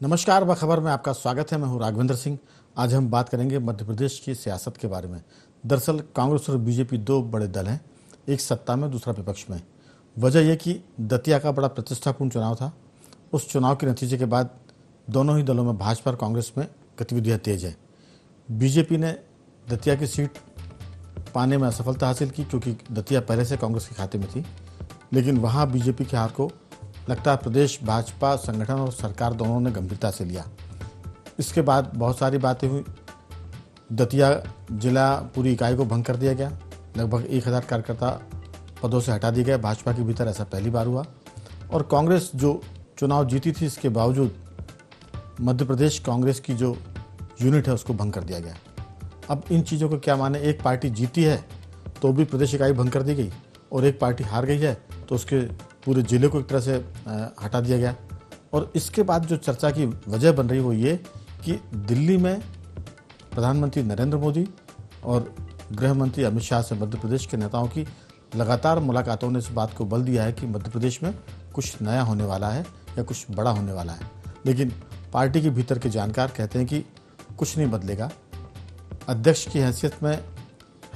नमस्कार, खबर में आपका स्वागत है। मैं हूं राघवेंद्र सिंह। आज हम बात करेंगे मध्य प्रदेश की सियासत के बारे में। दरअसल कांग्रेस और बीजेपी दो बड़े दल हैं, एक सत्ता में दूसरा विपक्ष में। वजह यह कि दतिया का बड़ा प्रतिष्ठापूर्ण चुनाव था। उस चुनाव के नतीजे के बाद दोनों ही दलों में भाजपा और कांग्रेस में गतिविधियाँ तेज है। बीजेपी ने दतिया की सीट पाने में असफलता हासिल की क्योंकि दतिया पहले से कांग्रेस के खाते में थी, लेकिन वहाँ बीजेपी की हार को लगता है प्रदेश भाजपा संगठन और सरकार दोनों ने गंभीरता से लिया। इसके बाद बहुत सारी बातें हुई। दतिया जिला पूरी इकाई को भंग कर दिया गया। लगभग 1000 कार्यकर्ता पदों से हटा दिए गए। भाजपा के भीतर ऐसा पहली बार हुआ। और कांग्रेस जो चुनाव जीती थी, इसके बावजूद मध्य प्रदेश कांग्रेस की जो यूनिट है उसको भंग कर दिया गया। अब इन चीज़ों को क्या माने, एक पार्टी जीती है तो भी प्रदेश इकाई भंग कर दी गई, और एक पार्टी हार गई है तो उसके पूरे जिले को एक तरह से हटा दिया गया। और इसके बाद जो चर्चा की वजह बन रही वो ये कि दिल्ली में प्रधानमंत्री नरेंद्र मोदी और गृह मंत्री अमित शाह से मध्य प्रदेश के नेताओं की लगातार मुलाकातों ने इस बात को बल दिया है कि मध्य प्रदेश में कुछ नया होने वाला है या कुछ बड़ा होने वाला है। लेकिन पार्टी के भीतर के जानकार कहते हैं कि कुछ नहीं बदलेगा। अध्यक्ष की हैसियत में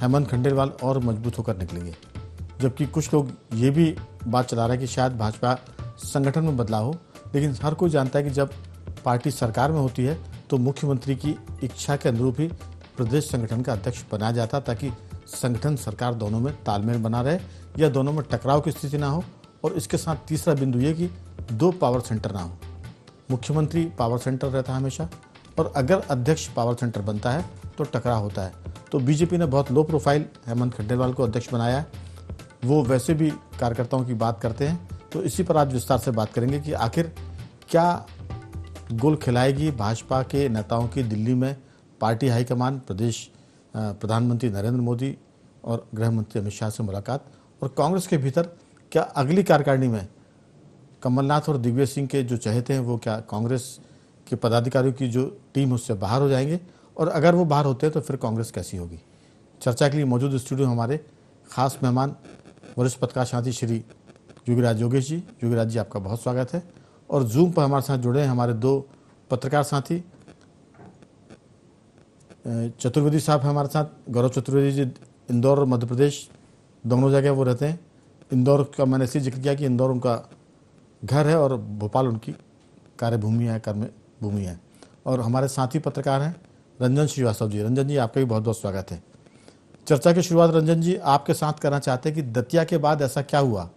हेमंत खंडेलवाल और मजबूत होकर निकलेंगे, जबकि कुछ लोग ये भी बात चला रहे हैं कि शायद भाजपा संगठन में बदलाव हो। लेकिन हर कोई जानता है कि जब पार्टी सरकार में होती है तो मुख्यमंत्री की इच्छा के अनुरूप ही प्रदेश संगठन का अध्यक्ष बनाया जाता, ताकि संगठन सरकार दोनों में तालमेल बना रहे या दोनों में टकराव की स्थिति ना हो। और इसके साथ तीसरा बिंदु ये कि दो पावर सेंटर ना हो। मुख्यमंत्री पावर सेंटर रहता है हमेशा, और अगर अध्यक्ष पावर सेंटर बनता है तो टकराव होता है। तो बीजेपी ने बहुत लो प्रोफाइल हेमंत खंडेलवाल को अध्यक्ष बनाया है। वो वैसे भी कार्यकर्ताओं की बात करते हैं। तो इसी पर आज विस्तार से बात करेंगे कि आखिर क्या गोल खिलाएगी भाजपा के नेताओं की दिल्ली में पार्टी हाईकमान, प्रदेश प्रधानमंत्री नरेंद्र मोदी और गृह मंत्री अमित शाह से मुलाकात, और कांग्रेस के भीतर क्या अगली कार्यकारिणी में कमलनाथ और दिग्विजय सिंह के जो चहेते हैं वो क्या कांग्रेस के पदाधिकारियों की जो टीम उससे बाहर हो जाएंगे, और अगर वो बाहर होते हैं तो फिर कांग्रेस कैसी होगी। चर्चा के लिए मौजूद स्टूडियो हमारे खास मेहमान वरिष्ठ पत्रकार साथी श्री योगीराज योगेश जी। योगीराज जी, आपका बहुत स्वागत है। और जूम पर हमारे साथ जुड़े हैं हमारे दो पत्रकार साथी, चतुर्वेदी साहब हैं हमारे साथ। गौरव चतुर्वेदी जी इंदौर और मध्य प्रदेश दोनों जगह वो रहते हैं। इंदौर का मैंने इसलिए जिक्र किया कि इंदौर उनका घर है और भोपाल उनकी कार्यभूमि है, कर्म भूमि है। और हमारे साथी पत्रकार हैं रंजन श्रीवास्तव जी। रंजन जी, आपका भी बहुत बहुत स्वागत है। चर्चा की शुरुआत रंजन जी आपके साथ करना चाहते हैं कि दतिया के बाद ऐसा क्या हुआ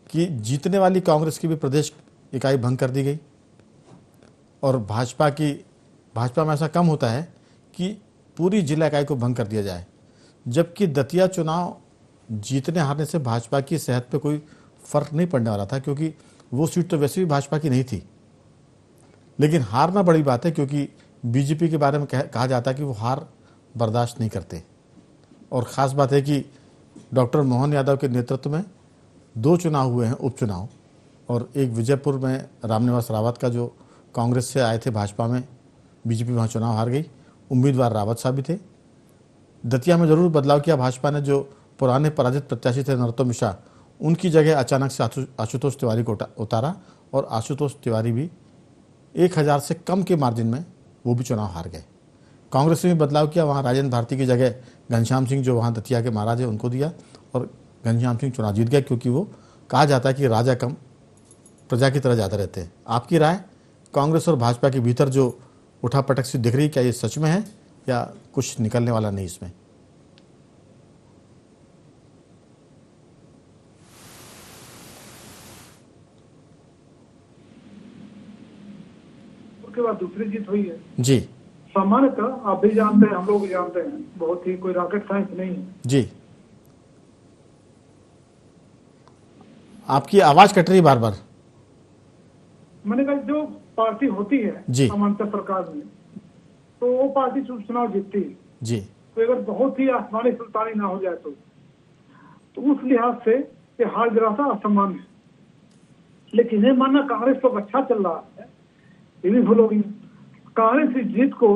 कि जीतने वाली कांग्रेस की भी प्रदेश इकाई भंग कर दी गई, और भाजपा में ऐसा कम होता है कि पूरी जिला इकाई को भंग कर दिया जाए, जबकि दतिया चुनाव जीतने हारने से भाजपा की सेहत पे कोई फर्क नहीं पड़ने वाला था, क्योंकि वो सीट तो वैसे भी भाजपा की नहीं थी। लेकिन हारना बड़ी बात है, क्योंकि बीजेपी के बारे में कहा जाता है कि वो हार बर्दाश्त नहीं करते। और ख़ास बात है कि डॉक्टर मोहन यादव के नेतृत्व में 2 चुनाव हुए हैं, उपचुनाव, और एक विजयपुर में रामनिवास रावत का जो कांग्रेस से आए थे भाजपा में, बीजेपी वहाँ चुनाव हार गई। उम्मीदवार रावत साहब भी थे। दतिया में ज़रूर बदलाव किया भाजपा ने। जो पुराने पराजित प्रत्याशी थे नरोत्तम मिश्रा, उनकी जगह अचानक से आशुतोष तिवारी को उतारा, और आशुतोष तिवारी भी 1000 से कम के मार्जिन में वो भी चुनाव हार गए। कांग्रेस ने भी बदलाव किया, वहाँ राजेंद्र भारती की जगह घनश्याम सिंह जो वहाँ दतिया के महाराज हैं उनको दिया, और घनश्याम सिंह चुनाव जीत गए, क्योंकि वो कहा जाता है कि राजा कम प्रजा की तरह ज़्यादा रहते हैं। आपकी राय, कांग्रेस और भाजपा के भीतर जो उठापटक सी दिख रही, क्या ये सच में है या कुछ निकलने वाला नहीं इसमें? उसके बाद दूसरी जीत हुई है जी सामान्यतः, आप भी जानते हैं, हम लोग भी जानते हैं, बहुत ही कोई रॉकेट साइंस नहीं है जी। आपकी आवाज कट रही बार बार। मैंने कहा जो पार्टी होती है जी सामान्यतः सरकार में, तो वो पार्टी चुनाव जीतती है जी तो अगर बहुत ही आसमानी सुल्तानी ना हो जाए तो उस लिहाज से ये हार गिरासा असमान है। लेकिन ये मानना कांग्रेस तो अच्छा चल रहा है, ये भी भूलोगी। कांग्रेस की जीत को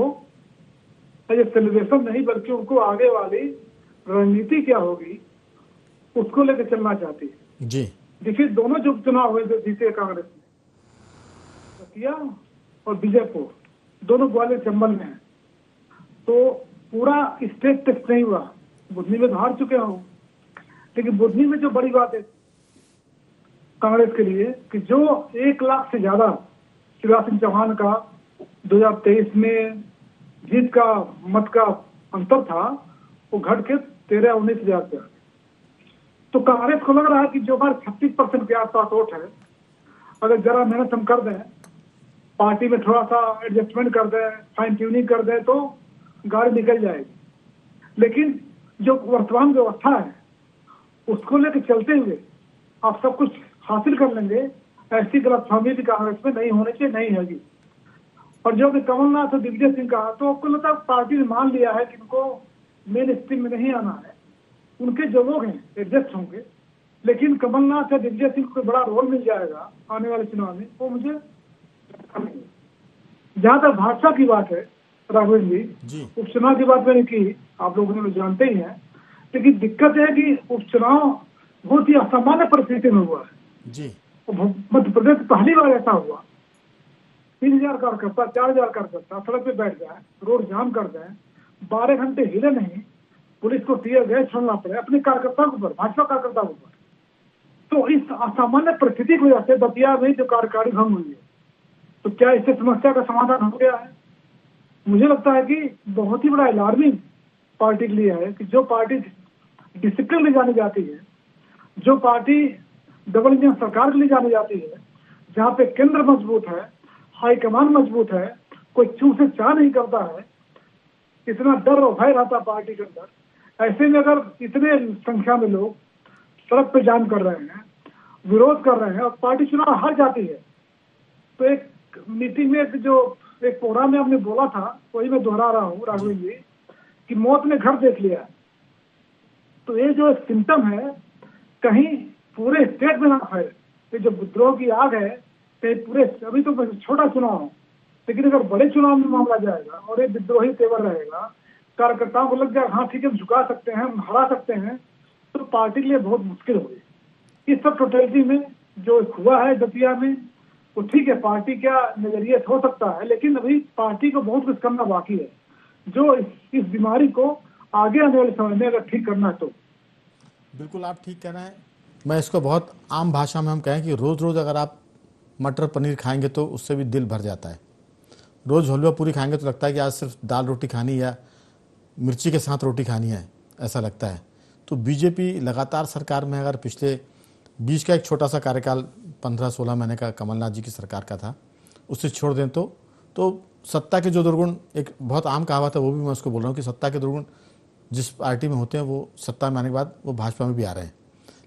ये सेलिब्रेशन नहीं, बल्कि उनको आगे वाली रणनीति क्या होगी उसको लेकर चलना चाहती है। जी। देखिए, दोनों जो चुनाव हुए जो जीते कांग्रेस ने, दतिया और बीजापुर दोनों ग्वालियर चंबल में है। तो पूरा स्टेट टेस्ट नहीं हुआ। बुधनी में तो हार चुके हो, लेकिन बुधनी में जो बड़ी बात है कांग्रेस के लिए कि जो 1 लाख से ज्यादा शिवराज सिंह चौहान का 2023 में जीत का मत का अंतर था, वो घट के 13-19 हजार पे आ गया। तो कांग्रेस को लग रहा है कि जो हमारे 36% के आसपास वोट है, अगर जरा मेहनत हम कर दें, पार्टी में थोड़ा सा एडजस्टमेंट कर दें, फाइन ट्यूनिंग कर दें, तो गाड़ी निकल जाएगी। लेकिन जो वर्तमान व्यवस्था है उसको लेकर चलते हुए आप सब कुछ हासिल कर लेंगे, ऐसी गलतफहमी भी कांग्रेस में नहीं होनी चाहिए, नहीं होगी। और जो कि कमलनाथ और दिग्विजय सिंह कहा, तो आपको लगता है पार्टी ने मान लिया है कि इनको मेन स्ट्रीम में नहीं आना है, उनके जो लोग हैं एडजस्ट होंगे। लेकिन कमलनाथ या दिग्विजय सिंह को बड़ा रोल मिल जाएगा आने वाले चुनाव में, वो मुझे जहां तक भाजपा की बात है राघवेंद्र जी, उपचुनाव की बात मैंने की, आप लोगों ने जानते ही हैं। लेकिन दिक्कत है कि उपचुनाव बहुत ही असामान्य परिस्थिति में हुआ है जी। मध्य प्रदेश पहली बार ऐसा हुआ, 3000 कार्यकर्ता 4000 कार्यकर्ता सड़क पे बैठ जाए, रोड जाम कर जाए, 12 घंटे हिले नहीं, पुलिस को टीयर गैस छोड़ना पड़े अपने कार्यकर्ताओं के ऊपर, भाजपा कार्यकर्ताओं के ऊपर। तो इस असामान्य परिस्थिति की वजह से दतिया में जो कार्यकारिणी भंग हुई है, तो क्या इससे समस्या का समाधान हो गया है? मुझे लगता है कि बहुत ही बड़ा अलार्मिंग पार्टी के लिए है कि जो पार्टी डिसिप्लिन में जानी जाती है, जो पार्टी डबल इंजन सरकार के लिए जानी जाती है, जहाँ पे केंद्र मजबूत है, हाईकमान मजबूत है, कोई चूं से चाह नहीं करता है, इतना डर और भय रहता पार्टी के अंदर, ऐसे में अगर इतने संख्या में लोग सड़क पे जाम कर रहे हैं, विरोध कर रहे हैं और पार्टी चुनाव हार जाती है, तो एक मीटिंग में एक प्रोग्राम में हमने बोला था, वही मैं दोहरा रहा हूँ राघवेंद्र जी, कि मौत ने घर देख लिया। तो ये जो सिम्टम है कहीं पूरे स्टेट में ना फैले, ये जो विद्रोह की आग है कहीं पूरे, अभी तो छोटा चुनाव है, लेकिन अगर बड़े चुनाव में मामला जाएगा और ये विद्रोही तेवर रहेगा, कार्यकर्ताओं को लग जाएगा हाँ ठीक है हम झुका सकते हैं, हम हरा सकते हैं, तो पार्टी के लिए बहुत मुश्किल होगी। इस सब टोटलिटी में जो हुआ है दतिया में, वो ठीक है, पार्टी क्या नजरिए हो सकता है, लेकिन अभी पार्टी को बहुत कुछ करना बाकी है, जो इस बीमारी को आगे आने वाले समय में अगर ठीक करना है तो। बिल्कुल आप ठीक कह रहे हैं। मैं इसको बहुत आम भाषा में हम कहें कि रोज़ रोज़ अगर आप मटर पनीर खाएंगे तो उससे भी दिल भर जाता है। रोज़ हलवा पूरी खाएंगे तो लगता है कि आज सिर्फ दाल रोटी खानी या मिर्ची के साथ रोटी खानी है, ऐसा लगता है। तो बीजेपी लगातार सरकार में, अगर पिछले बीच का एक छोटा सा कार्यकाल 15-16 महीने का कमलनाथ जी की सरकार का था, उससे छोड़ दें तो सत्ता के जो दुर्गुण, एक बहुत आम कहावत है, वो भी मैं उसको बोल रहा हूँ कि सत्ता के दुर्गुण जिस पार्टी में होते हैं वो सत्ता में आने के बाद वो भाजपा में भी आ रहे हैं।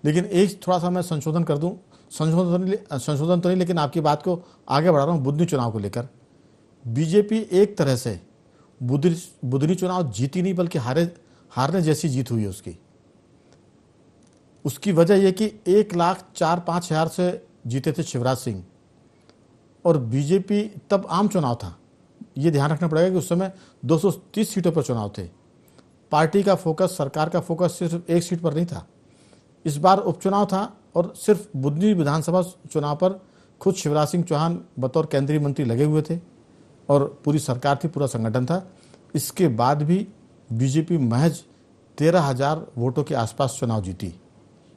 लेकिन एक थोड़ा सा मैं संशोधन कर दूं, संशोधन तो नहीं, लेकिन आपकी बात को आगे बढ़ा रहा हूँ। बुधनी चुनाव को लेकर बीजेपी एक तरह से बुधनी चुनाव जीती नहीं, बल्कि हारने जैसी जीत हुई है उसकी वजह यह कि 1,04,05,000 से जीते थे शिवराज सिंह, और बीजेपी तब आम चुनाव था, ये ध्यान रखना पड़ेगा कि उस समय 230 सीटों पर चुनाव थे। पार्टी का फोकस, सरकार का फोकस सिर्फ एक सीट पर नहीं था। इस बार उपचुनाव था और सिर्फ बुधनी विधानसभा चुनाव पर खुद शिवराज सिंह चौहान बतौर केंद्रीय मंत्री लगे हुए थे और पूरी सरकार थी, पूरा संगठन था। इसके बाद भी बीजेपी महज 13,000 वोटों के आसपास चुनाव जीती।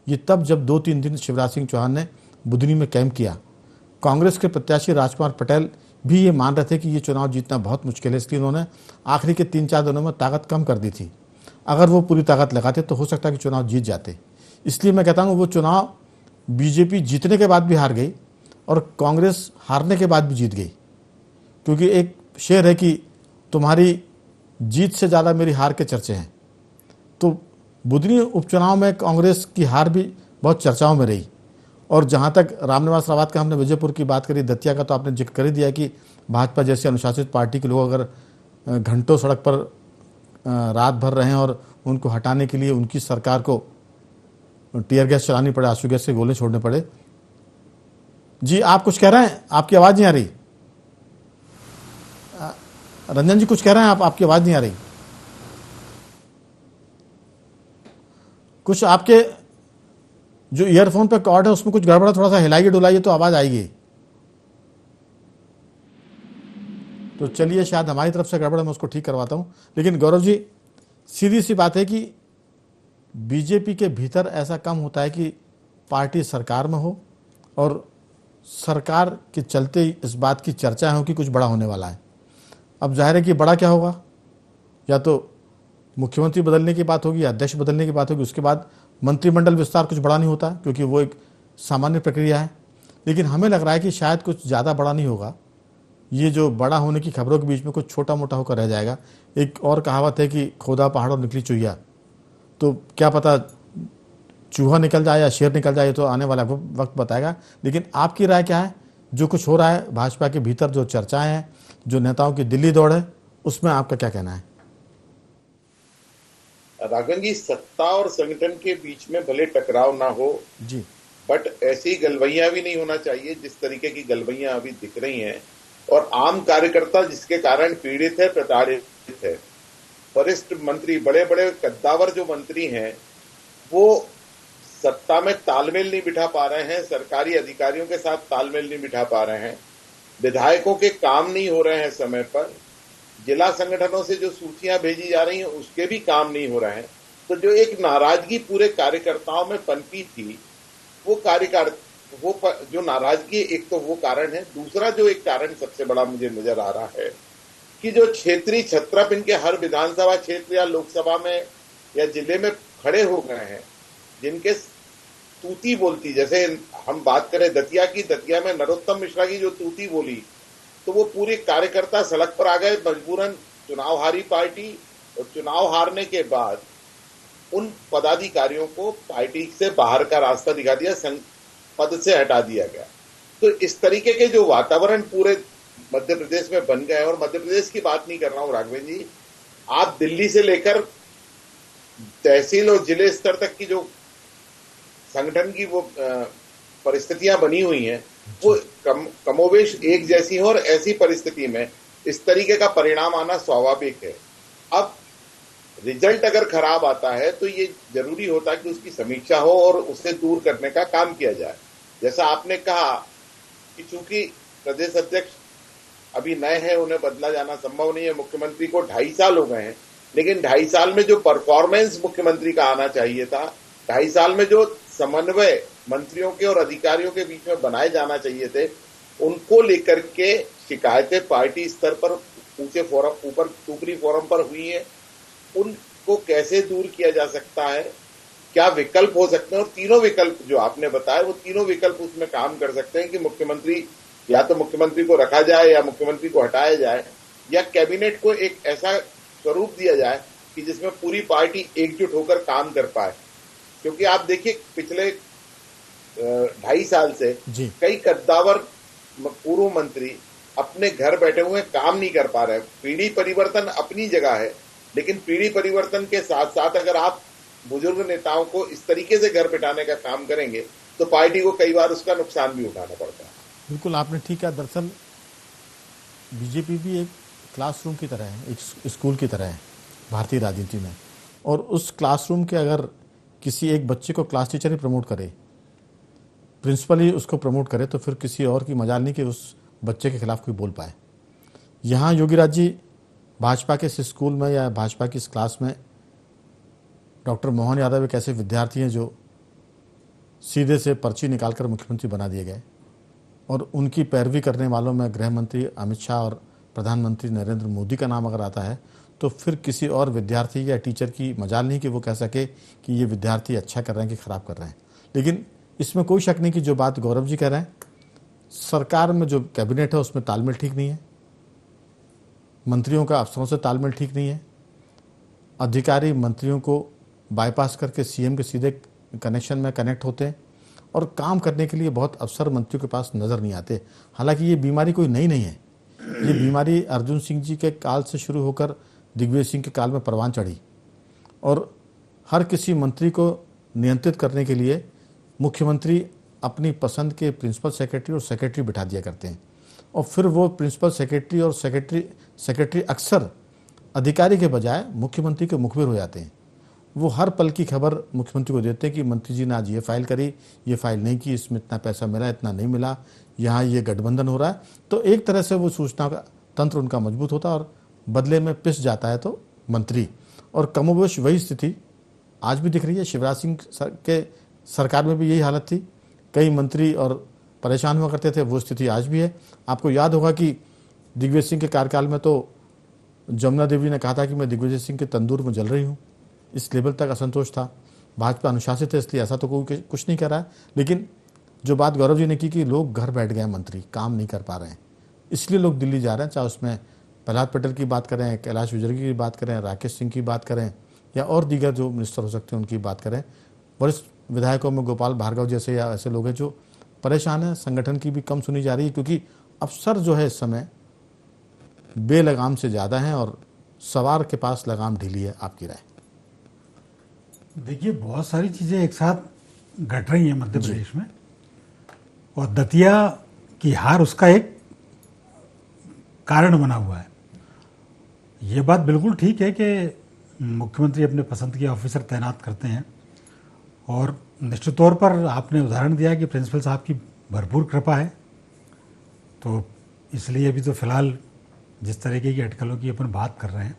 ये तब जब 2-3 दिन शिवराज सिंह चौहान ने बुधनी में कैंप किया। कांग्रेस के प्रत्याशी राजकुमार पटेल भी ये मान रहे थे कि ये चुनाव जीतना बहुत मुश्किल है, इसलिए उन्होंने आखिरी के 3-4 दिनों में ताकत कम कर दी थी। अगर वो पूरी ताकत लगाते तो हो सकता है कि चुनाव जीत जाते। इसलिए मैं कहता हूँ वो चुनाव बीजेपी जीतने के बाद भी हार गई और कांग्रेस हारने के बाद भी जीत गई, क्योंकि एक शेर है कि तुम्हारी जीत से ज़्यादा मेरी हार के चर्चे हैं। तो बुधनी उपचुनाव में कांग्रेस की हार भी बहुत चर्चाओं में रही। और जहाँ तक रामनिवास रावत का हमने विजयपुर की बात करी, दतिया का तो आपने जिक्र कर ही दिया कि भाजपा जैसी अनुशासित पार्टी के लोग अगर घंटों सड़क पर रात भर रहे हैं और उनको हटाने के लिए उनकी सरकार को टीयर गैस चलानी पड़े, आंसू गैस के गोले छोड़ने पड़े। जी आप कुछ कह रहे हैं, आपकी आवाज़ नहीं आ रही। रंजन जी कुछ कह रहे हैं, आपकी आवाज़ नहीं आ रही। कुछ आपके जो ईयरफोन पे कॉर्ड है उसमें कुछ गड़बड़ है, थोड़ा सा हिलाइए डुलाइए तो आवाज़ आएगी। तो चलिए, शायद हमारी तरफ से गड़बड़ है, मैं उसको ठीक करवाता हूँ। लेकिन गौरव जी, सीधी सी बात है कि बीजेपी के भीतर ऐसा कम होता है कि पार्टी सरकार में हो और सरकार के चलते इस बात की चर्चा हो कि कुछ बड़ा होने वाला है। अब जाहिर है कि बड़ा क्या होगा, या तो मुख्यमंत्री बदलने की बात होगी या अध्यक्ष बदलने की बात होगी, उसके बाद मंत्रिमंडल विस्तार कुछ बड़ा नहीं होता क्योंकि वो एक सामान्य प्रक्रिया है। लेकिन हमें लग रहा है कि शायद कुछ ज़्यादा बड़ा नहीं होगा, ये जो बड़ा होने की खबरों के बीच में कुछ छोटा मोटा होकर रह जाएगा। एक और कहावत है कि खोदा पहाड़ और निकली चुहिया, तो क्या पता चूहा निकल जाए या शेर निकल जाए, तो आने वाला वक्त बताएगा। लेकिन आपकी राय क्या है, जो कुछ हो रहा है भाजपा के भीतर, जो चर्चाएं हैं, जो नेताओं की दिल्ली दौड़ है, उसमें आपका क्या कहना है? राघवन जी, सत्ता और संगठन के बीच में भले टकराव ना हो जी, बट ऐसी गलवैयां भी नहीं होना चाहिए जिस तरीके की गलवैयां अभी दिख रही हैं। और आम कार्यकर्ता जिसके कारण पीड़ित है, प्रताड़ित है। वरिष्ठ मंत्री, बड़े बड़े कद्दावर जो मंत्री हैं, वो सत्ता में तालमेल नहीं बिठा पा रहे हैं, सरकारी अधिकारियों के साथ तालमेल नहीं बिठा पा रहे हैं, विधायकों के काम नहीं हो रहे हैं समय पर, जिला संगठनों से जो सूचियां भेजी जा रही हैं उसके भी काम नहीं हो रहे हैं। तो जो एक नाराजगी पूरे कार्यकर्ताओं में पनपी थी, जो नाराजगी, एक तो वो कारण है। दूसरा जो एक कारण सबसे बड़ा मुझे नजर आ रहा है कि जो क्षेत्रीय छत्रप इनके हर विधानसभा क्षेत्र या लोकसभा में या जिले में खड़े हो गए हैं, जिनके तूती बोलती, जैसे हम बात करें दतिया की, दतिया में नरोत्तम मिश्रा की जो तूती बोली, तो वो पूरे कार्यकर्ता सड़क पर आ गए मजबूरन। चुनाव हारी पार्टी, और चुनाव हारने के बाद उन पदाधिकारियों को पार्टी से बाहर का रास्ता दिखा दिया, पद से हटा दिया गया। तो इस तरीके के जो वातावरण पूरे मध्य प्रदेश में बन गए, और मध्य प्रदेश की बात नहीं कर रहा हूं राघवेंद्र जी, आप दिल्ली से लेकर तहसील और जिले स्तर तक की जो संगठन की वो परिस्थितियां बनी हुई हैं, वो कमोवेश एक जैसी है। और ऐसी परिस्थिति में इस तरीके का परिणाम आना स्वाभाविक है। अब रिजल्ट अगर खराब आता है तो ये जरूरी होता है कि उसकी समीक्षा हो और उसे दूर करने का काम किया जाए। जैसा आपने कहा कि चूंकि प्रदेश अध्यक्ष अभी नए हैं, उन्हें बदला जाना संभव नहीं है। मुख्यमंत्री को 2.5 साल हो गए हैं, लेकिन 2.5 साल में जो परफॉर्मेंस मुख्यमंत्री का आना चाहिए था, 2.5 साल में जो समन्वय मंत्रियों के और अधिकारियों के बीच में बनाए जाना चाहिए थे, उनको लेकर के शिकायतें पार्टी स्तर पर ऊपरी फोरम पर हुई है। उनको कैसे दूर किया जा सकता है, क्या विकल्प हो सकते हैं, और तीनों विकल्प जो आपने बताया, वो तीनों विकल्प उसमें काम कर सकते हैं कि मुख्यमंत्री, या तो मुख्यमंत्री को रखा जाए या मुख्यमंत्री को हटाया जाए, या कैबिनेट को एक ऐसा स्वरूप दिया जाए कि जिसमें पूरी पार्टी एकजुट होकर काम कर पाए। क्योंकि आप देखिए, पिछले 2.5 साल से कई कद्दावर पूर्व मंत्री अपने घर बैठे हुए काम नहीं कर पा रहे। पीढ़ी परिवर्तन अपनी जगह है, लेकिन पीढ़ी परिवर्तन के साथ साथ अगर आप बुजुर्ग नेताओं को इस तरीके से घर बिठाने का काम करेंगे तो पार्टी को कई बार उसका नुकसान भी उठाना पड़ता है। बिल्कुल, आपने ठीक कहा। दरअसल बीजेपी भी एक क्लासरूम की तरह है, एक स्कूल की तरह है भारतीय राजनीति में। और उस क्लासरूम के अगर किसी एक बच्चे को क्लास टीचर ही प्रमोट करे, प्रिंसिपल ही उसको प्रमोट करे, तो फिर किसी और की मजाल नहीं कि उस बच्चे के खिलाफ कोई बोल पाए। यहाँ योगीराज जी, भाजपा के इस स्कूल में या भाजपा की इस क्लास में डॉक्टर मोहन यादव एक ऐसे विद्यार्थी हैं जो सीधे से पर्ची निकालकर मुख्यमंत्री बना दिए गए, और उनकी पैरवी करने वालों में गृह मंत्री अमित शाह और प्रधानमंत्री नरेंद्र मोदी का नाम अगर आता है, तो फिर किसी और विद्यार्थी या टीचर की मजाल नहीं कि वो कह सके कि ये विद्यार्थी अच्छा कर रहे हैं कि खराब कर रहे हैं। लेकिन इसमें कोई शक नहीं कि जो बात गौरव जी कह रहे हैं, सरकार में जो कैबिनेट है उसमें तालमेल ठीक नहीं है, मंत्रियों का अफसरों से तालमेल ठीक नहीं है, अधिकारी मंत्रियों को बाईपास करके सीएम के सीधे कनेक्शन में कनेक्ट होते हैं, और काम करने के लिए बहुत अफसर मंत्रियों के पास नज़र नहीं आते। हालांकि ये बीमारी कोई नई नहीं है, ये बीमारी अर्जुन सिंह जी के काल से शुरू होकर दिग्विजय सिंह के काल में परवान चढ़ी, और हर किसी मंत्री को नियंत्रित करने के लिए मुख्यमंत्री अपनी पसंद के प्रिंसिपल सेक्रेटरी और सेक्रेटरी बिठा दिया करते हैं, और फिर वो प्रिंसिपल सेक्रेटरी और सेक्रेटरी अक्सर अधिकारी के बजाय मुख्यमंत्री के मुखबिर हो जाते हैं। वो हर पल की खबर मुख्यमंत्री को देते हैं कि मंत्री जी ने आज ये फाइल करी, ये फाइल नहीं की, इसमें इतना पैसा मिला, इतना नहीं मिला, यहाँ ये गठबंधन हो रहा है। तो एक तरह से वो सूचना का तंत्र उनका मजबूत होता और बदले में पिस जाता है तो मंत्री। और कमोबेश वही स्थिति आज भी दिख रही है। शिवराज सिंह के सरकार में भी यही हालत थी, कई मंत्री और परेशान हुआ करते थे, वो स्थिति आज भी है। आपको याद होगा कि दिग्विजय सिंह के कार्यकाल में तो जमुना देवी ने कहा था कि मैं दिग्विजय सिंह के तंदूर में जल रही हूँ, इस लेवल तक असंतोष था। भाजपा अनुशासित है इसलिए ऐसा तो कोई कुछ नहीं कर रहा है, लेकिन जो बात गौरव जी ने की कि लोग घर बैठ गए, मंत्री काम नहीं कर पा रहे हैं, इसलिए लोग दिल्ली जा रहे हैं। चाहे उसमें प्रहलाद पटेल की बात करें, कैलाश विजयवर्गीय की बात करें, राकेश सिंह की बात करें, या और दीगर जो मिनिस्टर हो सकते हैं उनकी बात करें, वरिष्ठ विधायकों में गोपाल भार्गव जैसे या ऐसे लोग हैं जो परेशान हैं। संगठन की भी कम सुनी जा रही है क्योंकि अफसर जो है इस समय बेलगाम से ज़्यादा हैं और सवार के पास लगाम ढीली है। आपकी राय? देखिए, बहुत सारी चीज़ें एक साथ घट रही हैं मध्य प्रदेश में, और दतिया की हार उसका एक कारण बना हुआ है। ये बात बिल्कुल ठीक है कि मुख्यमंत्री अपने पसंद के ऑफिसर तैनात करते हैं, और निश्चित तौर पर आपने उदाहरण दिया कि प्रिंसिपल साहब की भरपूर कृपा है, तो इसलिए अभी तो फिलहाल जिस तरीके की अटकलों की अपन बात कर रहे हैं,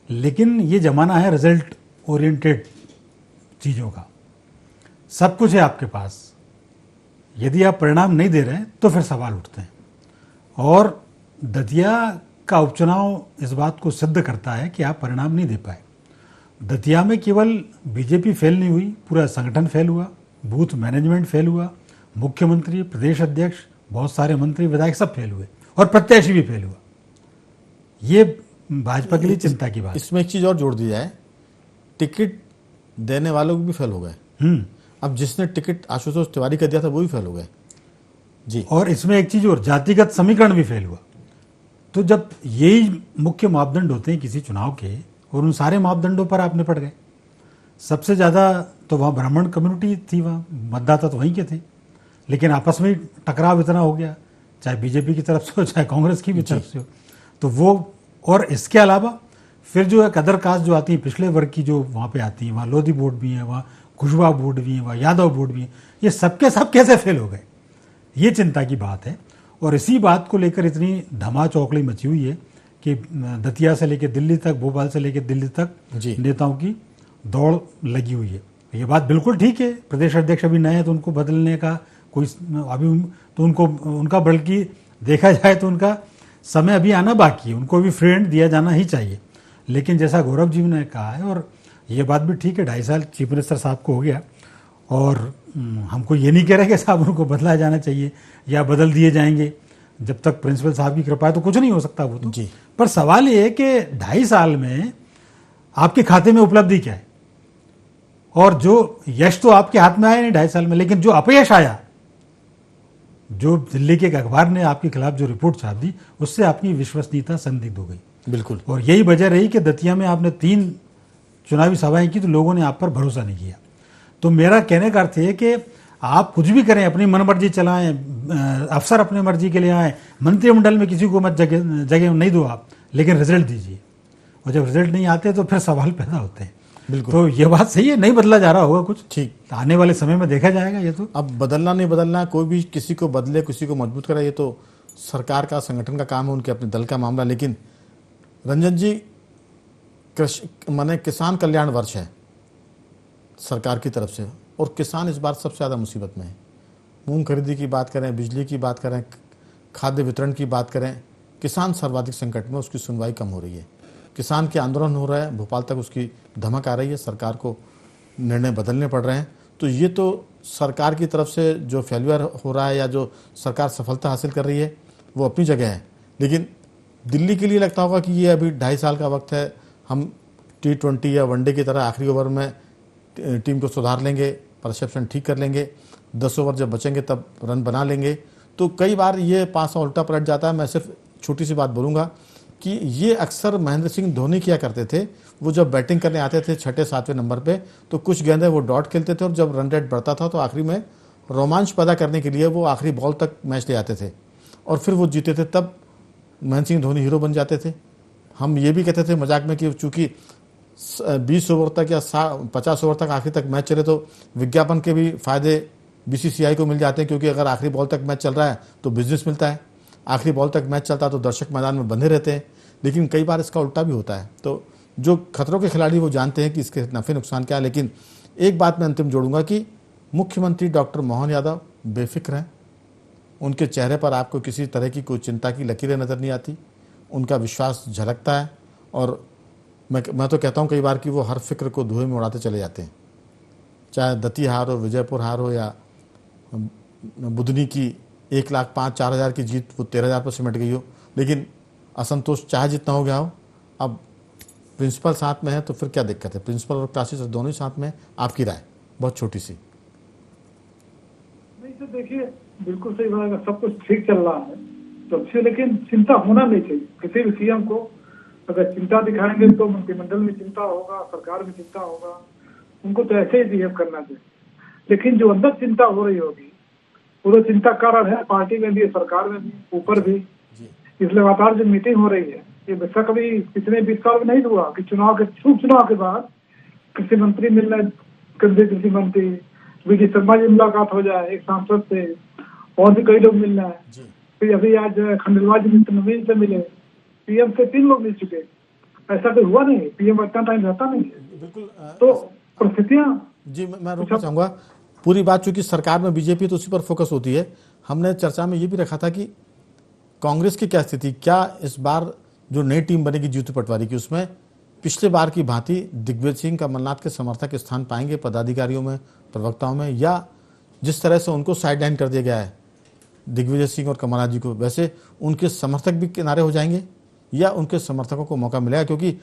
लेकिन ये ज़माना है रिजल्ट ओरिएंटेड चीज़ों का। सब कुछ है आपके पास, यदि आप परिणाम नहीं दे रहे हैं तो फिर सवाल उठते हैं। और दतिया का उपचुनाव इस बात को सिद्ध करता है कि आप परिणाम नहीं दे पाए। दतिया में केवल बीजेपी फेल नहीं हुई, पूरा संगठन फेल हुआ, बूथ मैनेजमेंट फेल हुआ, मुख्यमंत्री, प्रदेश अध्यक्ष, बहुत सारे मंत्री विधायक सब फेल हुए, और प्रत्याशी भी फेल हुआ। ये भाजपा के लिए चिंता की बात। इसमें एक चीज़ और जोड़ दी जाए, टिकट देने वालों भी फेल हो गए। अब जिसने टिकट आशुतोष तिवारी का दिया था वो भी फेल हो गए जी। और इसमें एक चीज़ और, जातिगत समीकरण भी फेल हुआ। तो जब यही मुख्य मापदंड होते हैं किसी चुनाव के, और उन सारे मापदंडों पर आप निपट गए, सबसे ज़्यादा तो वहाँ ब्राह्मण कम्युनिटी थी, वहाँ मतदाता तो वहीं के थे, लेकिन आपस में टकराव इतना हो गया, चाहे बीजेपी की तरफ से हो चाहे कांग्रेस की भी तरफ से हो, तो वो। और इसके अलावा फिर जो एक अदर कास्ट जो आती है, पिछले वर्ग की जो वहाँ पे आती है, वहाँ लोधी वोट भी है, वहाँ कुशवाहा वोट भी है, वहाँ यादव वोट भी है, ये सबके सब कैसे फेल हो गए, ये चिंता की बात है। और इसी बात को लेकर इतनी धमा चौकड़ी मची हुई है कि दतिया से लेकर दिल्ली तक, भोपाल से लेकर दिल्ली तक नेताओं की दौड़ लगी हुई है। ये बात बिल्कुल ठीक है, प्रदेश अध्यक्ष अभी नए हैं तो उनको बदलने का कोई अभी तो उनका बल्कि देखा जाए तो उनका समय अभी आना बाकी है, उनको भी फ्री हैंड दिया जाना ही चाहिए। लेकिन जैसा गौरव जी ने कहा है, और ये बात भी ठीक है, 2.5 साल चीफ मिनिस्टर साहब को हो गया, और हमको ये नहीं कह रहे कि साहब उनको बदला जाना चाहिए या बदल दिए जाएंगे। जब तक प्रिंसिपल साहब की कृपा है तो कुछ नहीं हो सकता वो तो जी। पर सवाल ये है कि 2.5 साल में आपके खाते में उपलब्धि क्या है, और जो यश तो आपके हाथ में आया नहीं 2.5 साल में, लेकिन जो अपयश आया, जो दिल्ली के एक अखबार ने आपके खिलाफ जो रिपोर्ट छाप दी, उससे आपकी विश्वसनीयता संदिग्ध हो गई। बिल्कुल। और यही वजह रही कि दतिया में आपने 3 चुनावी सभाएं की तो लोगों ने आप पर भरोसा नहीं किया। तो मेरा कहने का अर्थ है कि आप कुछ भी करें, अपनी मनमर्जी चलाएं, अफसर अपने मर्जी के लिए आए, मंत्रिमंडल में किसी को मत जगह नहीं दो आप, लेकिन रिजल्ट दीजिए। और जब रिजल्ट नहीं आते तो फिर सवाल पैदा होते हैं। बिल्कुल। तो ये बात सही है, नहीं बदला जा रहा होगा कुछ, ठीक, आने वाले समय में देखा जाएगा। ये तो अब बदलना नहीं बदलना, कोई भी किसी को बदले, किसी को मजबूत करे, ये तो सरकार का, संगठन का काम है, उनके अपने दल का मामला। लेकिन रंजन जी, किसान कल्याण वर्ष है सरकार की तरफ से, और किसान इस बार सबसे ज़्यादा मुसीबत में है। मूंग खरीदी की बात करें, बिजली की बात करें, खाद्य वितरण की बात करें, किसान सर्वाधिक संकट में, उसकी सुनवाई कम हो रही है। किसान के आंदोलन हो रहा है, भोपाल तक उसकी धमक आ रही है, सरकार को निर्णय बदलने पड़ रहे हैं। तो ये तो सरकार की तरफ से जो फेल्यूर हो रहा है या जो सरकार सफलता हासिल कर रही है वो अपनी जगह है, लेकिन दिल्ली के लिए लगता होगा कि ये अभी 2.5 साल का वक्त है, हम T20 या वनडे की तरह आखिरी ओवर में टीम को सुधार लेंगे, परसेप्शन ठीक कर लेंगे, 10 ओवर जब बचेंगे तब रन बना लेंगे। तो कई बार ये पासा उल्टा पलट जाता है। मैं सिर्फ छोटी सी बात बोलूँगा कि ये अक्सर महेंद्र सिंह धोनी किया करते थे। वो जब बैटिंग करने आते थे 6-7वें नंबर पे, तो कुछ गेंदें वो डॉट खेलते थे, और जब रन रेट बढ़ता था तो आखिरी में रोमांच पैदा करने के लिए वो आखिरी बॉल तक मैच ले आते थे, और फिर वो जीते थे। तब महेंद्र सिंह धोनी हीरो बन जाते थे। हम ये भी कहते थे मजाक में कि चूँकि 20 ओवर तक या 50 ओवर तक आखिरी तक मैच चले तो विज्ञापन के भी फायदे BCCI को मिल जाते हैं, क्योंकि अगर आखिरी बॉल तक मैच चल रहा है तो बिजनेस मिलता है। आखिरी बॉल तक मैच चलता है तो दर्शक मैदान में बंधे रहते हैं, लेकिन कई बार इसका उल्टा भी होता है। तो जो खतरों के खिलाड़ी वो जानते हैं कि इसके नफ़े नुकसान क्या है। लेकिन एक बात मैं अंतिम जोड़ूंगा कि मुख्यमंत्री डॉक्टर मोहन यादव बेफिक्र हैं, उनके चेहरे पर आपको किसी तरह की कोई चिंता की लकीरें नज़र नहीं आती, उनका विश्वास झलकता है। और मैं तो कहता हूँ कई बार कि वो हर फिक्र को धुएं में उड़ाते चले जाते हैं, चाहे दती हार हो, विजयपुर हार हो या बुधनी की 1,05,000-4,000 की जीत वो 13,000 पर सिमट गई हो, लेकिन असंतोष चाहे जितना हो गया हो। अब प्रिंसिपल साथ में है तो फिर क्या दिक्कत है, प्रिंसिपल और क्लासेस दोनों ही साथ में। आपकी राय बहुत छोटी सी। नहीं तो देखिए, बिल्कुल सही बात है, सब कुछ ठीक चल रहा है तो अच्छी, लेकिन चिंता होना नहीं चाहिए किसी भी सीएम को। अगर चिंता दिखाएंगे तो मंत्रिमंडल में चिंता होगा, सरकार में चिंता होगा, उनको तो ऐसे ही बिहेव करना चाहिए। लेकिन जो अंदर चिंता हो रही होगी वो तो चिंता कारण है, पार्टी में भी, सरकार में भी, ऊपर भी। इस लगातार जो मीटिंग हो रही है ये वैसा कभी पिछले 20 साल में नहीं हुआ कि उपचुनाव के बाद कृषि मंत्री मिलना, केंद्रीय कृषि मंत्री वी.डी. शर्मा जी मुलाकात हो जाए एक सांसद से, और भी कई लोग मिलना है। फिर अभी आज खंडेलवाल जी नवीन से मिले, पीएम से 3 लोग मिल चुके। ऐसा तो हुआ नहीं, पीएम इतना टाइम रहता नहीं है। बिल्कुल। तो परिस्थितियां जी मैं रोकना चाहूँगा पूरी बात, चूंकि सरकार में बीजेपी तो उसी पर फोकस होती है। हमने चर्चा में ये भी रखा था कि कांग्रेस की क्या स्थिति, क्या इस बार जो नई टीम बनेगी जीतू पटवारी की, उसमें पिछले बार की भांति दिग्विजय सिंह, कमलनाथ के समर्थक स्थान पाएंगे पदाधिकारियों में, प्रवक्ताओं में, या जिस तरह से उनको साइडलाइन कर दिया गया है दिग्विजय सिंह और कमलनाथ जी को, वैसे उनके समर्थक भी किनारे हो जाएंगे या उनके समर्थकों को मौका मिलेगा? क्योंकि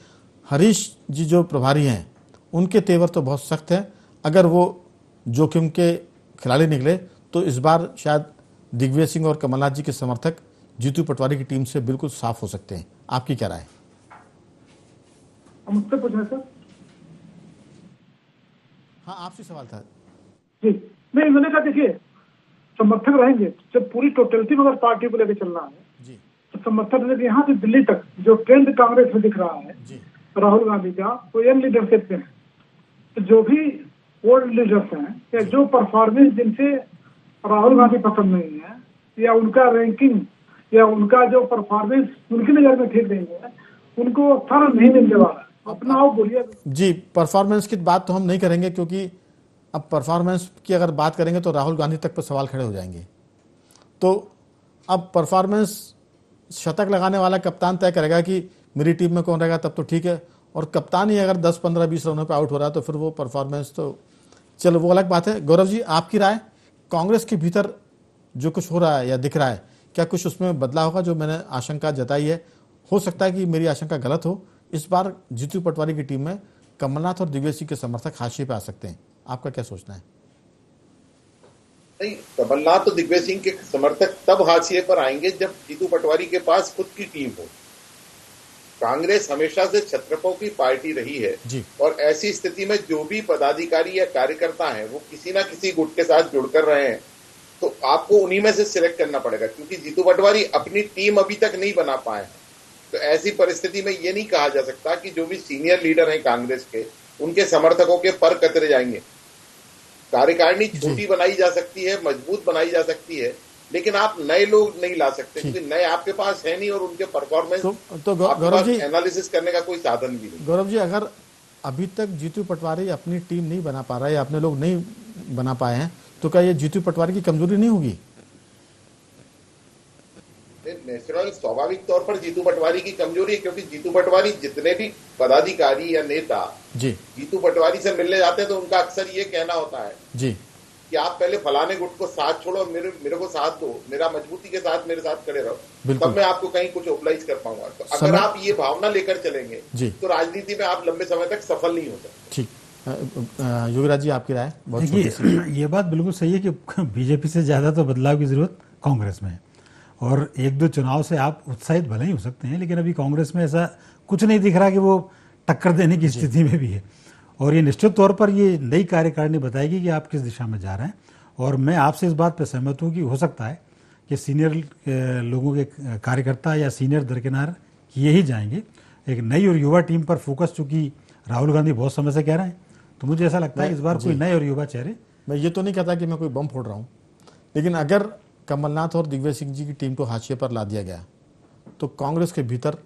हरीश जी जो प्रभारी हैं उनके तेवर तो बहुत सख्त है, अगर वो जोखिम के खिलाड़ी निकले तो इस बार शायद दिग्विजय सिंह और कमलनाथ जी के समर्थक जीतू पटवारी की टीम से बिल्कुल साफ हो सकते हैं। आपकी क्या राय? मुझसे पूछना सर? हाँ, आपसे सवाल था जी। नहीं, मैंने कहा देखिए, समर्थक रहेंगे जब पूरी टोटलिटी में अगर पार्टी को लेकर चलना है जी, तो समर्थक रहेंगे। यहाँ से दिल्ली तक जो ट्रेंड कांग्रेस में दिख रहा है जी, राहुल गांधी का, वो यंग लीडरशिप में है। तो जो भी ओल्ड लीडर्स हैं या जो परफॉर्मेंस जिनसे राहुल गांधी पसंद नहीं है, या उनका रैंकिंग या उनका जो परफॉर्मेंस उनकी नजर में ठीक नहीं है, उनको स्थान नहीं मिलने वाला। अपना आप बोलिए जी। परफॉर्मेंस की बात तो हम नहीं करेंगे, क्योंकि अब परफॉर्मेंस की अगर बात करेंगे तो राहुल गांधी तक पर सवाल खड़े हो जाएंगे। तो अब परफॉर्मेंस शतक लगाने वाला कप्तान तय करेगा कि मेरी टीम में कौन रहेगा, तब तो ठीक है। और कप्तान ही अगर 10, 15, 20 रनों पे आउट हो रहा है तो फिर वो परफॉर्मेंस तो चलो वो अलग बात है। गौरव जी, आपकी राय, कांग्रेस के भीतर जो कुछ हो रहा है या दिख रहा है, क्या कुछ उसमें बदलाव होगा? जो मैंने आशंका जताई है, हो सकता है कि मेरी आशंका गलत हो, इस बार जीतू पटवारी की टीम में कमलनाथ और दिग्विजय सिंह के समर्थक हाशिए पे आ सकते हैं। आपका क्या सोचना है? नहीं, कमलनाथ तो दिग्विजय सिंह के समर्थक तब हाशिए पर आएंगे जब जीतू पटवारी के पास खुद की टीम हो। कांग्रेस हमेशा से छत्रपों की पार्टी रही है जी। और ऐसी स्थिति में जो भी पदाधिकारी या कार्यकर्ता हैं वो किसी ना किसी गुट के साथ जुड़कर रहे हैं, तो आपको उन्हीं में से सिलेक्ट करना पड़ेगा, क्योंकि जीतू पटवारी अपनी टीम अभी तक नहीं बना पाए हैं। तो ऐसी परिस्थिति में ये नहीं कहा जा सकता कि जो भी सीनियर लीडर हैं कांग्रेस के, उनके समर्थकों के पर कतरे जाएंगे। कार्यकारिणी छोटी बनाई जा सकती है, मजबूत बनाई जा सकती है, लेकिन आप नए लोग नहीं ला सकते, क्योंकि नए आपके पास है नहीं और उनके परफॉर्मेंस तो गौरव जी, एनालिसिस करने का कोई साधन भी नहीं। गौरव जी, अगर अभी तक जीतू पटवारी अपनी टीम नहीं बना पा रहा है या अपने लोग नहीं बना पाए हैं, तो क्या ये जीतू पटवारी की कमजोरी नहीं होगी? नेचुरल, स्वाभाविक तौर पर जीतू पटवारी की कमजोरी है, क्योंकि जीतू पटवारी जितने भी पदाधिकारी या नेता जी जीतू पटवारी से मिलने जाते हैं तो उनका अक्सर ये कहना होता है जी कि आप पहले फलाने गुट को साथ छोड़ो, मेरे को साथ दो, मेरा मजबूती के साथ मेरे साथ खड़े रहो, तब मैं आपको कहीं कुछ ओबलाइज कर पाऊंगा। तो अगर आप ये भावना लेकर चलेंगे तो राजनीति में आप लंबे समय तक सफल नहीं हो सकते। ठीक। योगराज जी, आपकी राय? देखिए, ये बात बिल्कुल सही है कि बीजेपी से ज़्यादा तो बदलाव की ज़रूरत कांग्रेस में है, और 1-2 चुनाव से आप उत्साहित भले ही हो सकते हैं, लेकिन अभी कांग्रेस में ऐसा कुछ नहीं दिख रहा कि वो टक्कर देने की स्थिति में भी है। और ये निश्चित तौर पर ये नई कार्यकारिणी बताएगी कि आप किस दिशा में जा रहे हैं। और मैं आपसे इस बात पर सहमत हूँ कि हो सकता है कि सीनियर लोगों के कार्यकर्ता या सीनियर दरकिनार किए ही जाएंगे। एक नई और युवा टीम पर फोकस, चूँकि राहुल गांधी बहुत समय से कह रहे हैं, तो मुझे ऐसा लगता है इस बार कोई नए और युवा चेहरे। मैं ये तो नहीं कहता कि मैं कोई बम फोड़ रहा हूँ, लेकिन अगर कमलनाथ और दिग्विजय सिंह जी की टीम को हाशिए पर ला दिया गया तो कांग्रेस के भीतर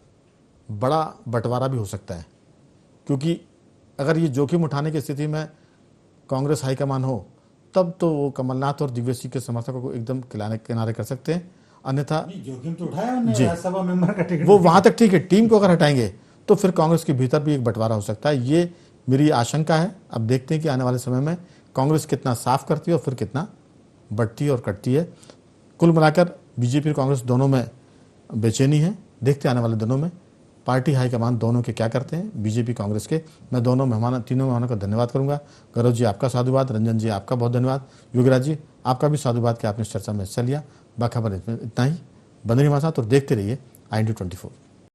बड़ा बंटवारा भी हो सकता है, क्योंकि अगर ये जोखिम उठाने की स्थिति में कांग्रेस हाईकमान हो तब तो वो कमलनाथ और दिग्विजय सिंह के समर्थकों को एकदम किनारे कर सकते हैं, अन्यथा जोखिम तो उठाया उन्होंने, जी। राज्यसभा मेंबर का टिकट वो वहां तक ठीक है, टीम को अगर हटाएंगे तो फिर कांग्रेस के भीतर भी एक बंटवारा हो सकता है। ये मेरी आशंका है। अब देखते हैं कि आने वाले समय में कांग्रेस कितना साफ करती है और फिर कितना बढ़ती है और कटती है। कुल मिलाकर बीजेपी और कांग्रेस दोनों में बेचैनी है। देखते हैं आने वाले दिनों में पार्टी हाईकमान दोनों के क्या करते हैं, बीजेपी कांग्रेस के। मैं तीनों मेहमानों का धन्यवाद करूंगा। गौरव जी आपका साधुवाद, रंजन जी आपका बहुत धन्यवाद, योगराज जी आपका भी साधुवाद कि आपने इस चर्चा में हिस्सा लिया। बाखबर इतना ही। बंदे हमारे साथ और देखते रहिए IND24।